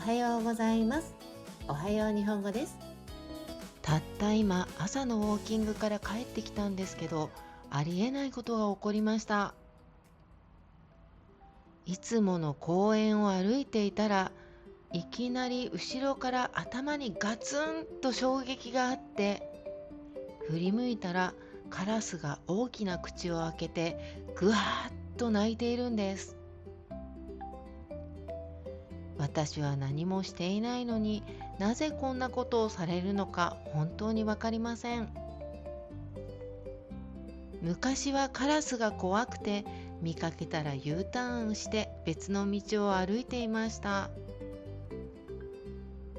はようございます。おはよう日本語です。たった今朝のウォーキングから帰ってきたんですけど、ありえないことが起こりました。いつもの公園を歩いていたら、いきなり後ろから頭にガツンと衝撃があって、振り向いたらカラスが大きな口を開けてぐわーっと鳴いているんです。私は何もしていないのになぜこんなことをされるのか本当にわかりません。昔はカラスが怖くて見かけたら U ターンして別の道を歩いていました。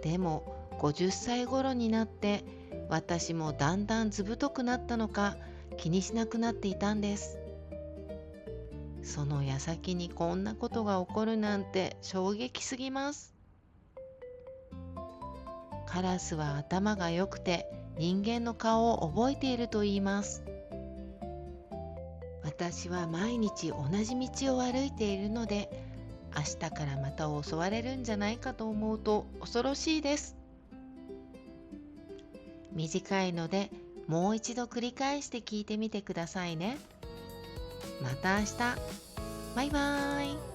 でも50歳頃になって私もだんだん図太くなったのか気にしなくなっていたんです。その矢先にこんなことが起こるなんて衝撃すぎます。カラスは頭が良くて人間の顔を覚えていると言います。私は毎日同じ道を歩いているので、明日からまた襲われるんじゃないかと思うと恐ろしいです。短いのでもう一度繰り返して聞いてみてくださいね。また明日。バイバーイ。